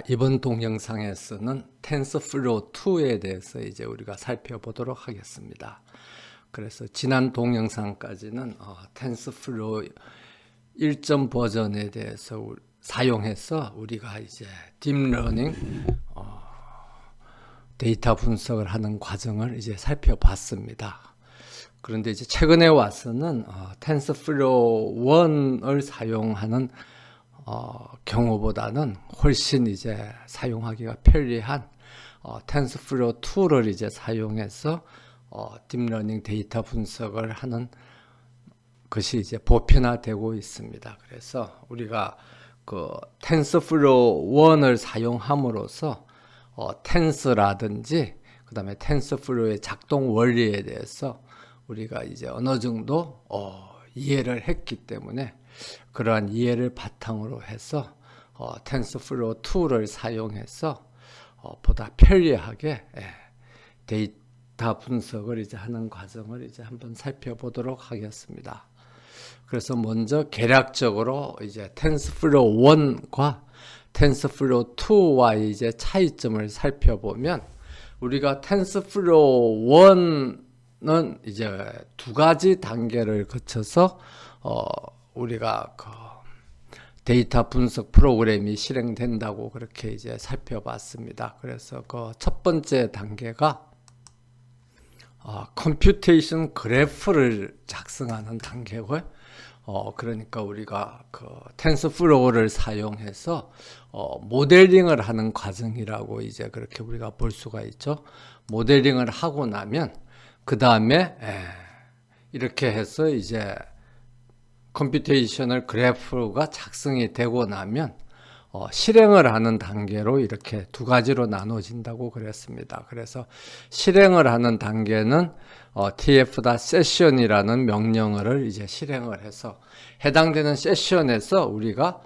이번 동영상에서는 텐서플로우 2에 대해서 이제 우리가 살펴보도록 하겠습니다. 그래서 지난 동영상까지는 텐서플로우 1점 버전에 대해서 사용해서 우리가 이제 딥러닝 데이터 분석을 하는 과정을 이제 살펴봤습니다. 그런데 이제 최근에 와서는 텐서플로우 1을 사용하는 경우보다는 훨씬 이제 사용하기가 편리한 텐서플로우 2를 이제 사용해서 딥러닝 데이터 분석을 하는 것이 이제 보편화되고 있습니다. 그래서 우리가 그 텐서플로우 1을 사용함으로써 텐스라든지 그다음에 텐서플로우의 작동 원리에 대해서 우리가 이제 어느 정도 이해를 했기 때문에 그러한 이해를 바탕으로 해서 텐서플로우 2를 사용해서 보다 편리하게 데이터 분석을 이제 하는 과정을 이제 한번 살펴보도록 하겠습니다. 그래서 먼저 개략적으로 이제 텐서플로우 1과 텐서플로우 2와의 이제 차이점을 살펴보면 우리가 텐서플로우 1은 이제 두 가지 단계를 거쳐서 우리가 그 데이터 분석 프로그램이 실행된다고 그렇게 이제 살펴봤습니다. 그래서 그 첫 번째 단계가 컴퓨테이션 그래프를 작성하는 단계고요. 그러니까 우리가 그 텐서플로우를 사용해서 모델링을 하는 과정이라고 이제 그렇게 우리가 볼 수가 있죠. 모델링을 하고 나면 그 다음에 이렇게 해서 이제 컴퓨테이셔널 그래프가 작성이 되고 나면 실행을 하는 단계로 이렇게 두 가지로 나눠진다고 그랬습니다. 그래서 실행을 하는 단계는 tf.session이라는 명령어를 이제 실행을 해서 해당되는 세션에서 우리가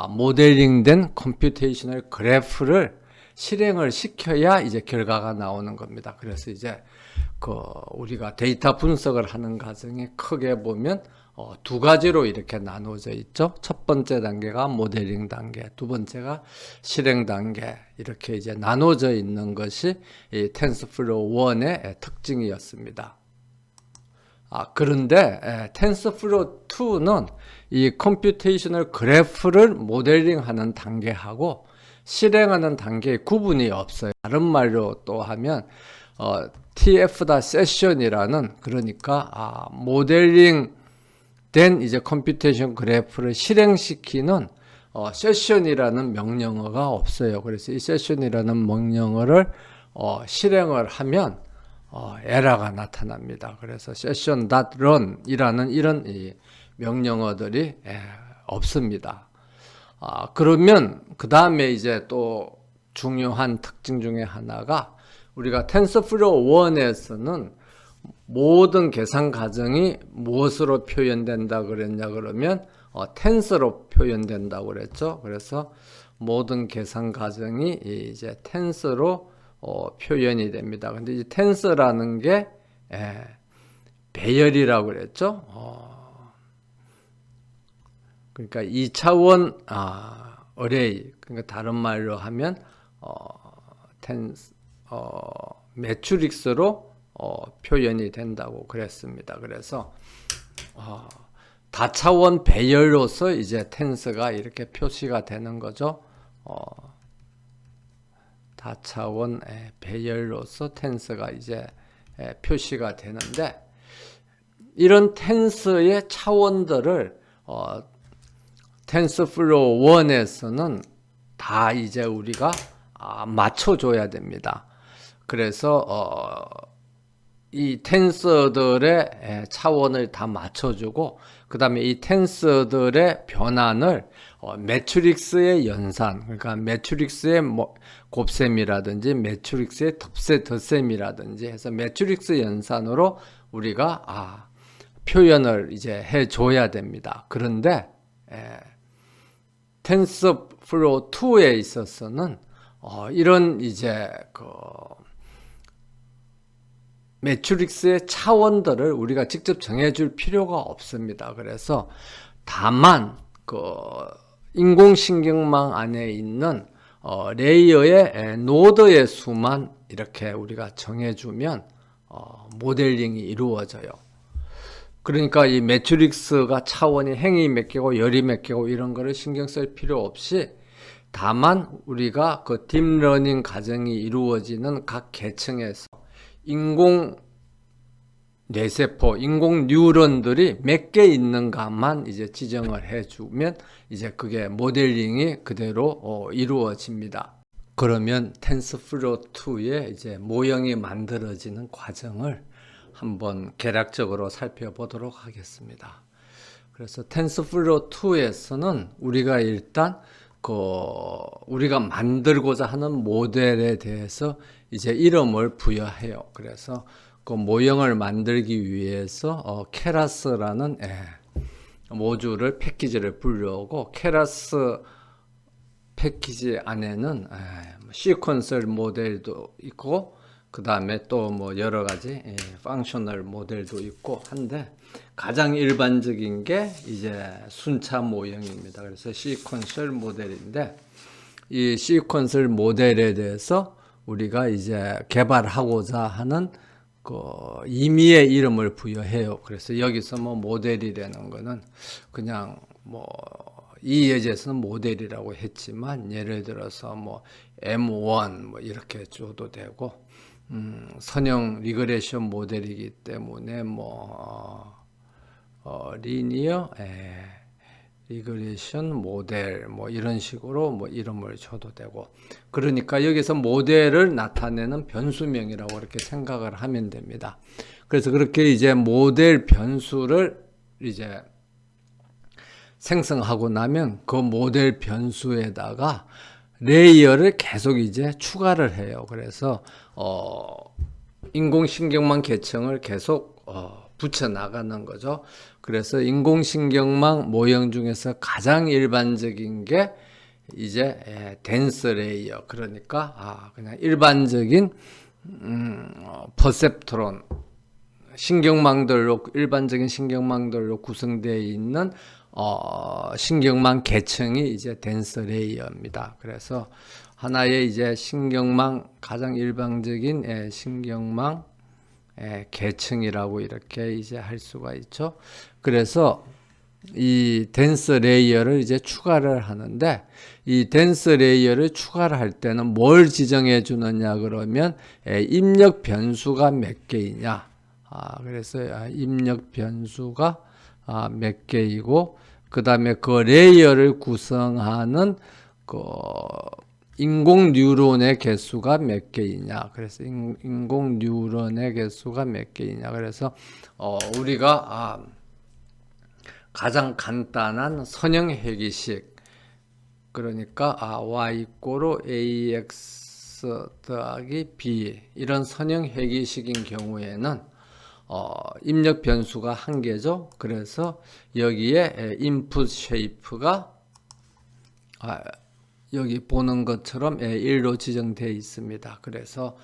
모델링된 컴퓨테이셔널 그래프를 실행을 시켜야 이제 결과가 나오는 겁니다. 그래서 이제 우리가 데이터 분석을 하는 과정에 크게 보면 두 가지로 이렇게 나눠져 있죠. 첫 번째 단계가 모델링 단계, 두 번째가 실행 단계, 이렇게 이제 나눠져 있는 것이 이 텐서플로우 1의 특징이었습니다. 그런데 텐서플로우 2는 이 컴퓨테이셔널 그래프를 모델링하는 단계하고 실행하는 단계의 구분이 없어요. 다른 말로 또 하면 tf.session이라는 그러니까 모델링 된 이제 컴퓨테이션 그래프를 실행시키는 세션이라는 명령어가 없어요. 그래서 이 세션이라는 명령어를 실행을 하면 에러가 나타납니다. 그래서 session.run이라는 이런 이 명령어들이 없습니다. 그러면 그 다음에 이제 또 중요한 특징 중에 하나가 우리가 텐서플로우 1에서는 모든 계산 과정이 무엇으로 표현된다 그랬냐 그러면 텐서로 표현된다고 그랬죠. 그래서 모든 계산 과정이 이제 텐서로 표현이 됩니다. 근데 이 텐서라는 게 배열이라고 그랬죠. 그러니까 2차원 어레이, 그러니까 다른 말로 하면 매트릭스로 표현이 된다고 그랬습니다. 그래서 다차원 배열로서 이제 텐서가 이렇게 표시가 되는 거죠. 다차원 배열로서 텐서가 이제 표시가 되는데 이런 텐서의 차원들을 텐서플로우 1에서는 다 이제 우리가 맞춰줘야 됩니다. 그래서 이 텐서들의 차원을 다 맞춰주고 그 다음에 이 텐서들의 변환을 매트릭스의 연산, 그러니까 매트릭스의 곱셈이라든지 매트릭스의 덧셈이라든지 해서 매트릭스 연산으로 우리가 표현을 이제 해줘야 됩니다. 그런데 텐서플로우 2에 있어서는 이런 이제 매트릭스의 차원들을 우리가 직접 정해줄 필요가 없습니다. 그래서 다만 인공신경망 안에 있는 레이어의 노드의 수만 이렇게 우리가 정해주면 모델링이 이루어져요. 그러니까 이 매트릭스가 차원이 행이 몇 개고 열이 몇 개고 이런 거를 신경 쓸 필요 없이 다만 우리가 그 딥러닝 과정이 이루어지는 각 계층에서 인공 뇌세포, 인공 뉴런들이 몇 개 있는가만 이제 지정을 해주면 이제 그게 모델링이 그대로 이루어집니다. 그러면 텐스플로우2의 이제 모형이 만들어지는 과정을 한번 개략적으로 살펴보도록 하겠습니다. 그래서 텐스플로우2에서는 우리가 일단 우리가 만들고자 하는 모델에 대해서 이제 이름을 부여해요. 그래서 그 모형을 만들기 위해서 케라스라는 모듈을 패키지를 불러오고 케라스 패키지 안에는 시퀀셜 모델도 있고 그 다음에 또 뭐 여러 가지 펑셔널 모델도 있고 한데 가장 일반적인 게 이제 순차 모형입니다. 그래서 시퀀셜 모델인데 이 시퀀셜 모델에 대해서 우리가 이제 개발하고자 하는 그 임의의 이름을 부여해요. 그래서 여기서 뭐 모델이라는 거는 그냥 뭐 이 예제에서는 모델이라고 했지만 예를 들어서 뭐 M1 뭐 이렇게 줘도 되고 선형 리그레션 모델이기 때문에 뭐 리니어 리그레션 모델 뭐 이런 식으로 뭐 이름을 줘도 되고 그러니까 여기서 모델을 나타내는 변수명이라고 이렇게 생각을 하면 됩니다. 그래서 그렇게 이제 모델 변수를 이제 생성하고 나면 그 모델 변수에다가 레이어를 계속 이제 추가를 해요. 그래서 인공신경망 계층을 계속 붙여 나가는 거죠. 그래서 인공신경망 모형 중에서 가장 일반적인 게 이제 덴스 레이어, 그러니까 그냥 일반적인 퍼셉트론 신경망들로 일반적인 신경망들로 구성되어 있는 신경망 계층이 이제 덴스 레이어입니다. 그래서 하나의 이제 신경망 가장 일반적인 신경망 계층이라고 이렇게 이제 할 수가 있죠. 그래서 이 덴스 레이어를 이제 추가를 하는데 이 덴스 레이어를 추가를 할 때는 뭘 지정해 주느냐 그러면 입력 변수가 몇 개이냐. 그래서 입력 변수가 몇 개이고 그 다음에 그 레이어를 구성하는 그 인공 뉴런의 개수가 몇 개이냐. 그래서 인공 뉴런의 개수가 몇 개이냐. 그래서 우리가 가장 간단한 선형 회귀식 그러니까 y 이꼬르 ax 더하기 b 이런 선형 회귀식인 경우에는 입력 변수가 한 개죠. 그래서 여기에 인풋 쉐이프가 여기 보는 것처럼 1로 지정되어 있습니다. 그래서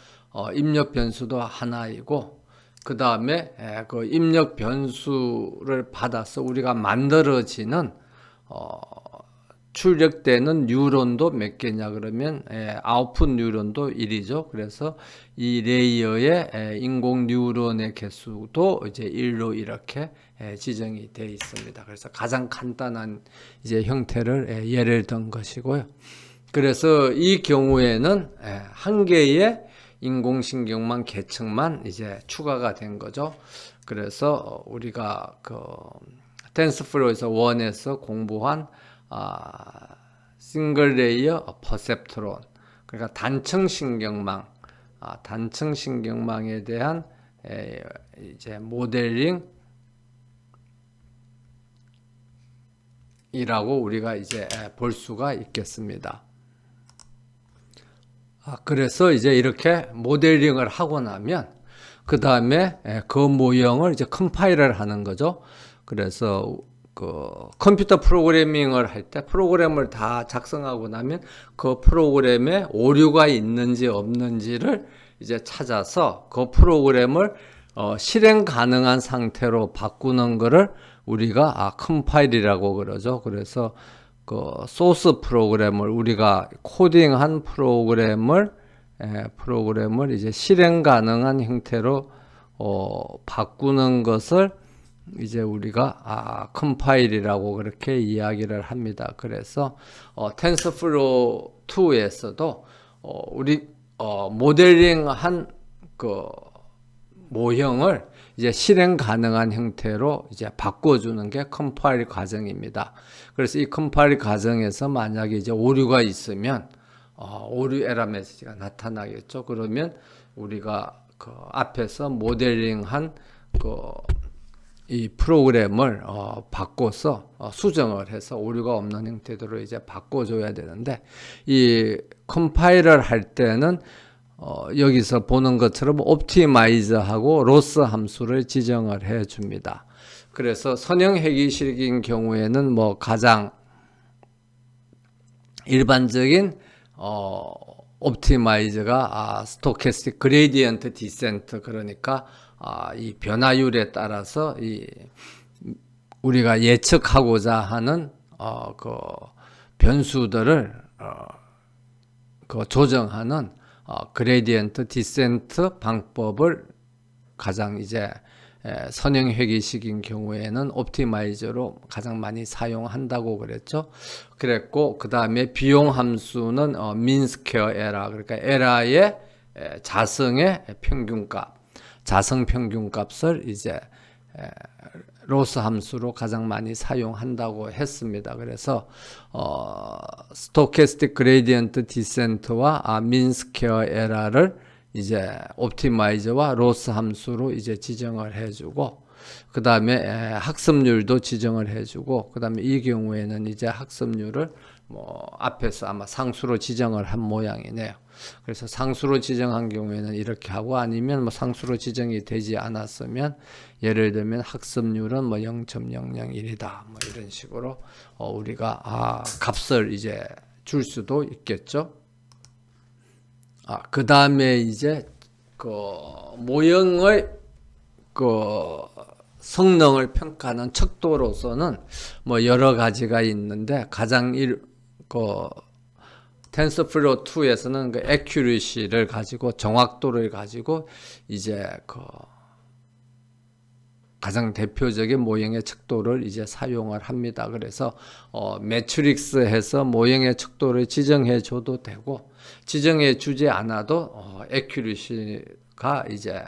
입력 변수도 하나이고 그 다음에 그 입력 변수를 받아서 우리가 만들어지는 출력되는 뉴런도 몇 개냐 그러면 아웃풋 뉴런도 1이죠. 그래서 이 레이어의 인공 뉴런의 개수도 이제 1로 이렇게 지정이 되어 있습니다. 그래서 가장 간단한 이제 형태를 예를 든 것이고요. 그래서 이 경우에는 한 개의 인공신경망 계층만 이제 추가가 된 거죠. 그래서 우리가 그 텐스플로우에서 1에서 공부한 싱글 레이어 퍼셉트론 그러니까 단층 신경망 단층 신경망에 대한 이제 모델링 이라고 우리가 이제 볼 수가 있겠습니다. 그래서 이제 이렇게 모델링을 하고 나면 그 다음에 그 모형을 이제 컴파일을 하는 거죠. 그래서 그 컴퓨터 프로그래밍을 할 때 프로그램을 다 작성하고 나면 그 프로그램에 오류가 있는지 없는지를 이제 찾아서 그 프로그램을 실행 가능한 상태로 바꾸는 거를 우리가 컴파일이라고 그러죠. 그래서 그 소스 프로그램을 우리가 코딩한 프로그램을 이제 실행 가능한 형태로 바꾸는 것을 이제 우리가 컴파일이라고 그렇게 이야기를 합니다. 그래서 텐서플로우 2에서도 우리 모델링한 그 모형을 이제 실행 가능한 형태로 이제 바꿔주는 게 컴파일 과정입니다. 그래서 이 컴파일 과정에서 만약에 이제 오류가 있으면 오류 에러 메시지가 나타나겠죠. 그러면 우리가 그 앞에서 모델링한 이 프로그램을 바꿔서 수정을 해서 오류가 없는 형태로 이제 바꿔줘야 되는데, 이 컴파일을 할 때는 여기서 보는 것처럼 옵티마이저하고 로스 함수를 지정을 해 줍니다. 그래서 선형 회귀식인 경우에는 뭐 가장 일반적인 옵티마이저가 스토캐스틱 그레디언트 디센트, 그러니까 이 변화율에 따라서 우리가 예측하고자 하는 그 변수들을 조정하는 그레디언트 디센트 방법을 가장 이제 선형 회귀식인 경우에는 옵티마이저로 가장 많이 사용한다고 그랬고, 그 다음에 비용 함수는 민 스퀘어 에러, 그러니까 에러의 자성의 평균값, 자성 평균값을 이제 로스 함수로 가장 많이 사용한다고 했습니다. 그래서 스토캐스틱 그레디언트 디센트와 민 스퀘어 에러를 이제 옵티마이저와 로스 함수로 이제 지정을 해주고, 그 다음에 학습률도 지정을 해주고, 그 다음에 이 경우에는 이제 학습률을 앞에서 아마 상수로 지정을 한 모양이네요. 그래서 상수로 지정한 경우에는 이렇게 하고, 아니면 상수로 지정이 되지 않았으면 예를 들면 학습률은 0.001이다 이런 식으로 우리가 값을 이제 줄 수도 있겠죠. 그 다음에 이제 그 모형의 그 성능을 평가하는 척도로서는 여러 가지가 있는데, 가장 텐서플로우 2에서는 그 accuracy를 가지고, 정확도를 가지고 이제 가장 대표적인 모형의 척도를 이제 사용을 합니다. 그래서 매트릭스 해서 모형의 척도를 지정해 줘도 되고, 지정해 주지 않아도 accuracy가 이제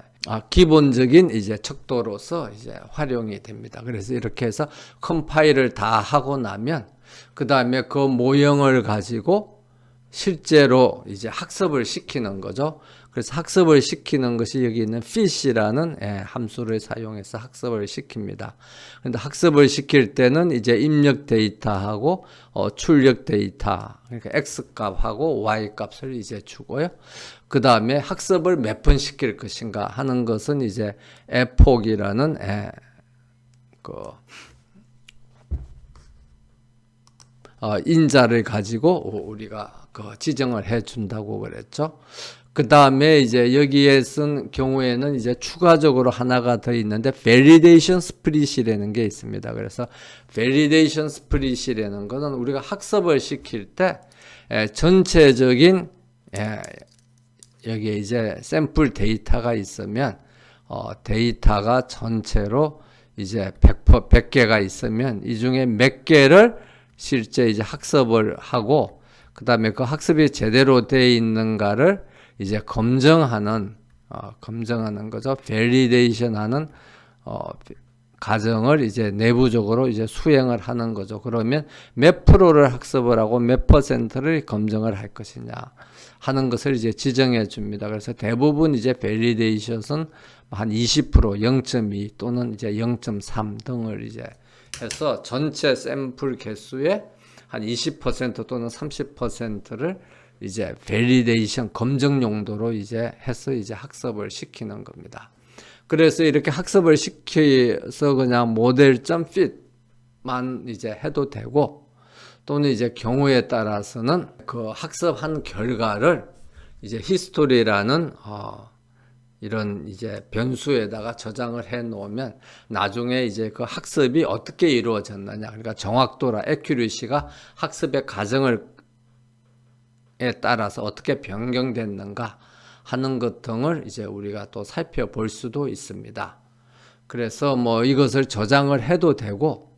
기본적인 이제 척도로서 이제 활용이 됩니다. 그래서 이렇게 해서 컴파일을 다 하고 나면 그 다음에 그 모형을 가지고 실제로 이제 학습을 시키는 거죠. 그래서 학습을 시키는 것이 여기 있는 fish라는 함수를 사용해서 학습을 시킵니다. 그런데 학습을 시킬 때는 이제 입력 데이터하고 출력 데이터, 그러니까 x 값하고 y 값을 이제 주고요. 그 다음에 학습을 몇 번 시킬 것인가 하는 것은 이제 epoch이라는 인자를 가지고 우리가 지정을 해 준다고 그랬죠. 그 다음에 이제 여기에 쓴 경우에는 이제 추가적으로 하나가 더 있는데 validation split이라는 게 있습니다. 그래서 validation split이라는 것은 우리가 학습을 시킬 때 전체적인 여기에 이제 샘플 데이터가 있으면 데이터가 전체로 이제 100개가 있으면 이 중에 몇 개를 실제 이제 학습을 하고, 그 다음에 그 학습이 제대로 되어 있는가를 이제 검증하는 거죠. 밸리데이션 하는 과정을 이제 내부적으로 이제 수행을 하는 거죠. 그러면 몇 프로를 학습을 하고 몇 퍼센트를 검증을 할 것이냐 하는 것을 이제 지정해 줍니다. 그래서 대부분 이제 밸리데이션은 한 20%, 0.2 또는 이제 0.3 등을 이제 해서 전체 샘플 개수의 한 20% 또는 30%를 이제 밸리데이션 검증 용도로 이제 해서 이제 학습을 시키는 겁니다. 그래서 이렇게 학습을 시켜서 그냥 model.fit만 이제 해도 되고, 또는 이제 경우에 따라서는 그 학습한 결과를 이제 history라는 이런 이제 변수에다가 저장을 해 놓으면 나중에 이제 그 학습이 어떻게 이루어졌느냐, 그러니까 정확도라 accuracy가 학습의 과정에 따라서 어떻게 변경됐는가 하는 것 등을 이제 우리가 또 살펴볼 수도 있습니다. 그래서 뭐 이것을 저장을 해도 되고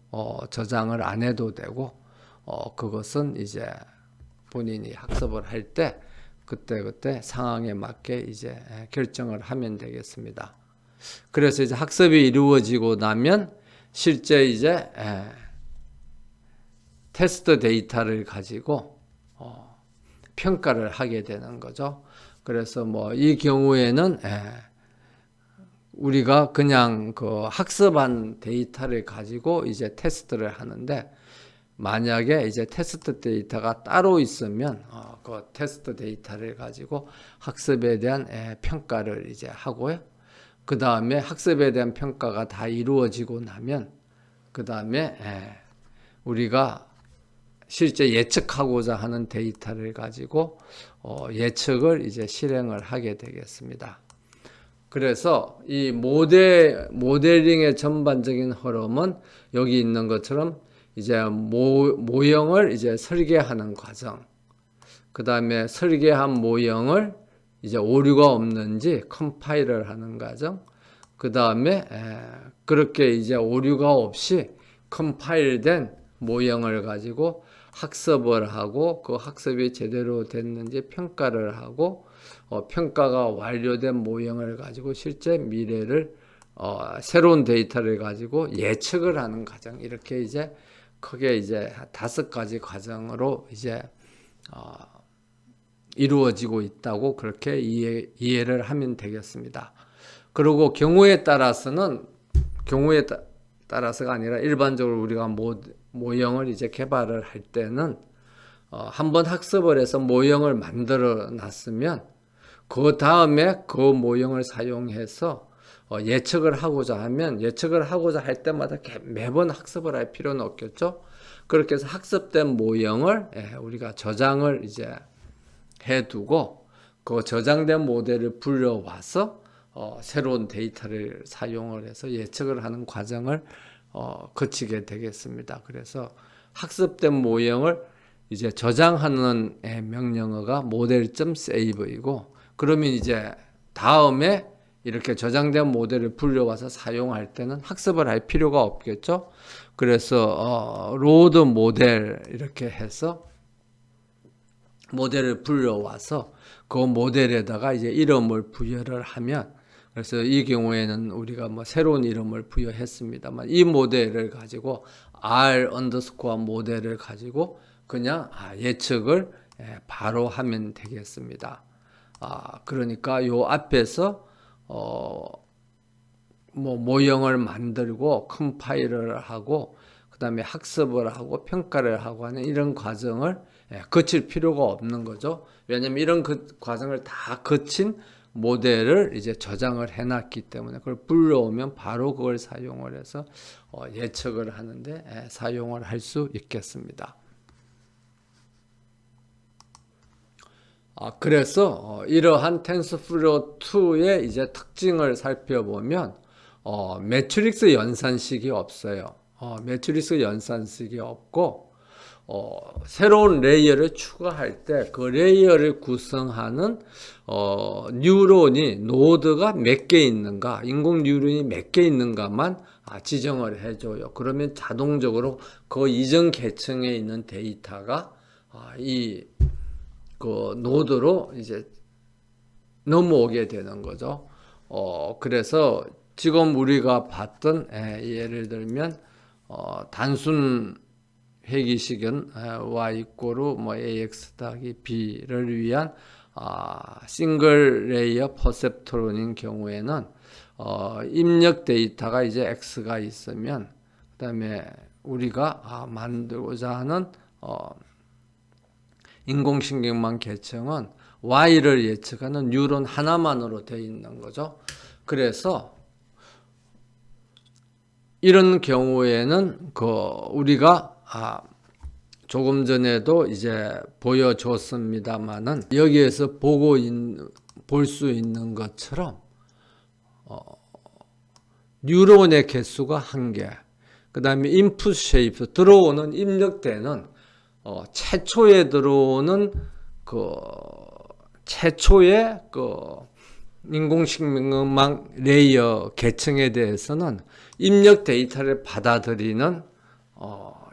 저장을 안 해도 되고 그것은 이제 본인이 학습을 할 때 그때그때 상황에 맞게 이제 결정을 하면 되겠습니다. 그래서 이제 학습이 이루어지고 나면 실제 이제 테스트 데이터를 가지고 평가를 하게 되는 거죠. 그래서 뭐 이 경우에는 우리가 그냥 그 학습한 데이터를 가지고 이제 테스트를 하는데, 만약에 이제 테스트 데이터가 따로 있으면 그 테스트 데이터를 가지고 학습에 대한 평가를 이제 하고요. 그 다음에 학습에 대한 평가가 다 이루어지고 나면 그 다음에 우리가 실제 예측하고자 하는 데이터를 가지고 예측을 이제 실행을 하게 되겠습니다. 그래서 이 모델링의 전반적인 흐름은 여기 있는 것처럼 이제 모형을 이제 설계하는 과정, 그 다음에 설계한 모형을 이제 오류가 없는지 컴파일을 하는 과정, 그 다음에 그렇게 이제 오류가 없이 컴파일된 모형을 가지고 학습을 하고 그 학습이 제대로 됐는지 평가를 하고 평가가 완료된 모형을 가지고 실제 미래를 새로운 데이터를 가지고 예측을 하는 과정, 이렇게 이제 크게 이제 5가지 과정으로 이제 이루어지고 있다고 그렇게 이해를 하면 되겠습니다. 그리고 경우에 따라서가 아니라 일반적으로 우리가 모형을 이제 개발을 할 때는 한번 학습을 해서 모형을 만들어 놨으면 그 다음에 그 모형을 사용해서 예측을 하고자 할 때마다 매번 학습을 할 필요는 없겠죠. 그렇게 해서 학습된 모형을 우리가 저장을 이제 해두고 그 저장된 모델을 불러와서 새로운 데이터를 사용을 해서 예측을 하는 과정을 거치게 되겠습니다. 그래서 학습된 모형을 이제 저장하는 명령어가 model.save이고, 그러면 이제 다음에 이렇게 저장된 모델을 불려와서 사용할 때는 학습을 할 필요가 없겠죠. 그래서 로드 모델 이렇게 해서 모델을 불려와서 그 모델에다가 이제 이름을 부여를 하면, 그래서 이 경우에는 우리가 뭐 새로운 이름을 부여했습니다만 이 모델을 가지고 R_모델을 가지고 그냥 예측을 바로 하면 되겠습니다. 그러니까 요 앞에서 뭐 모형을 만들고 컴파일을 하고 그 다음에 학습을 하고 평가를 하고 하는 이런 과정을 거칠 필요가 없는 거죠. 왜냐하면 이런 과정을 다 거친 모델을 이제 저장을 해놨기 때문에 그걸 불러오면 바로 그걸 사용을 해서 예측을 하는데 사용을 할 수 있겠습니다. 그래서 이러한 텐서플로우2의 이제 특징을 살펴보면 매트릭스 연산식이 없어요. 매트릭스 연산식이 없고 새로운 레이어를 추가할 때 그 레이어를 구성하는 뉴런이 노드가 몇 개 있는가, 인공 뉴런이 몇 개 있는가만 지정을 해줘요. 그러면 자동적으로 그 이전 계층에 있는 데이터가 그 노드로 이제 넘어오게 되는 거죠. 그래서 지금 우리가 봤던 예를 들면 단순 회기식은 y = ax 더하기 b를 위한 싱글 레이어 퍼셉트론인 경우에는 입력 데이터가 이제 x가 있으면 그 다음에 우리가 만들고자 하는 인공신경망 계층은 y를 예측하는 뉴런 하나만으로 되어 있는 거죠. 그래서 이런 경우에는 우리가 조금 전에도 이제 보여줬습니다만은 여기에서 볼 수 있는 것처럼 뉴런의 개수가 1개, 그 다음에 인풋 쉐입, 들어오는 입력되는 최초에 들어오는 최초의 인공식물망 레이어 계층에 대해서는 입력 데이터를 받아들이는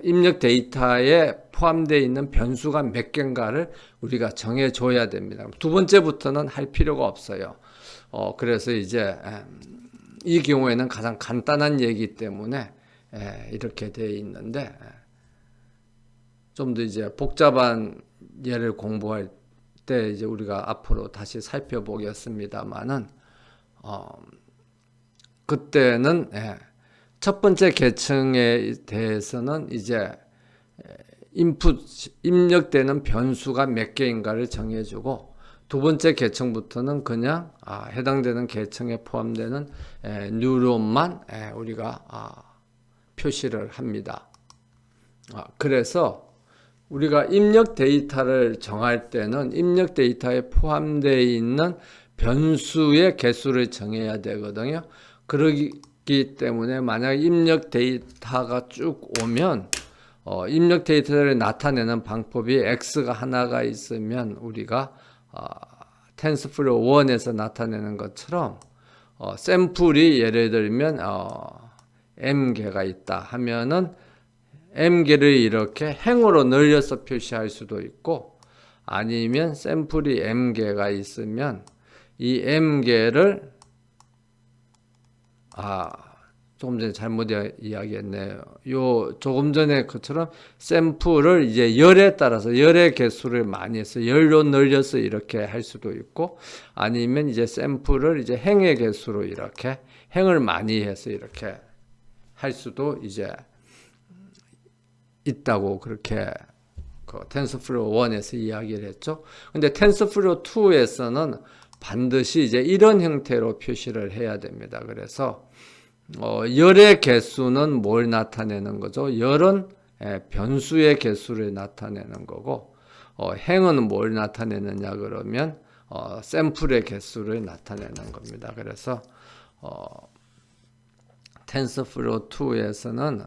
입력 데이터에 포함되어 있는 변수가 몇 개인가를 우리가 정해줘야 됩니다. 두 번째부터는 할 필요가 없어요. 그래서 이제 이 경우에는 가장 간단한 얘기 때문에 이렇게 되어 있는데, 좀 더 이제 복잡한 예를 공부할 때 이제 우리가 앞으로 다시 살펴보겠습니다만은, 그때는 첫 번째 계층에 대해서는 이제 입력되는 변수가 몇 개인가를 정해주고, 두 번째 계층부터는 그냥 해당되는 계층에 포함되는 뉴런만 우리가 표시를 합니다. 그래서 우리가 입력 데이터를 정할 때는 입력 데이터에 포함되어 있는 변수의 개수를 정해야 되거든요. 그러기 때문에 만약 입력 데이터가 쭉 오면 입력 데이터를 나타내는 방법이 x가 하나가 있으면 우리가 텐서플로우 1에서 나타내는 것처럼 샘플이 예를 들면 m개가 있다 하면은 m개를 이렇게 행으로 늘려서 표시할 수도 있고, 아니면 샘플이 m개가 있으면 이 m개를 조금 전에 잘못 이야기했네요. 조금 전에 그처럼 샘플을 이제 열에 따라서 열의 개수를 많이 해서 열로 늘려서 이렇게 할 수도 있고, 아니면 이제 샘플을 이제 행의 개수로 이렇게 행을 많이 해서 이렇게 할 수도 이제 있다고 그렇게 텐서플로우 1에서 이야기를 했죠. 근데 텐서플로우 2에서는 반드시 이제 이런 형태로 표시를 해야 됩니다. 그래서 열의 개수는 뭘 나타내는 거죠? 열은 변수의 개수를 나타내는 거고, 행은 뭘 나타내느냐 그러면 샘플의 개수를 나타내는 겁니다. 그래서 텐서플로우 2에서는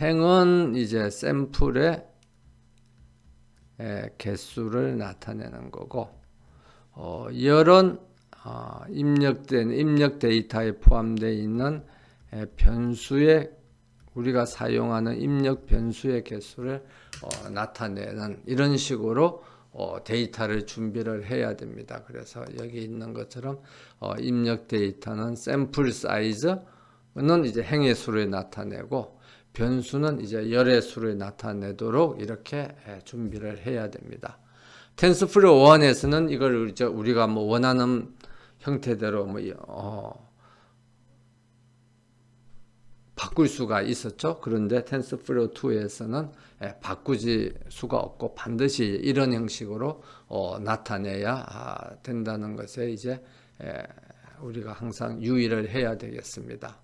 행은 이제 샘플의 개수를 나타내는 거고, 열은 입력 데이터에 포함되어 있는 변수의 우리가 사용하는 입력 변수의 개수를 나타내는 이런 식으로 데이터를 준비를 해야 됩니다. 그래서 여기 있는 것처럼 입력 데이터는 샘플 사이즈는 이제 행의 수를 나타내고, 변수는 이제 열의 수를 나타내도록 이렇게 준비를 해야 됩니다. 텐서플로우 1에서는 이걸 우리가 뭐 원하는 형태대로 바꿀 수가 있었죠. 그런데 텐서플로우 2에서는 바꾸지 수가 없고 반드시 이런 형식으로 나타내야 된다는 것에 이제 우리가 항상 유의를 해야 되겠습니다.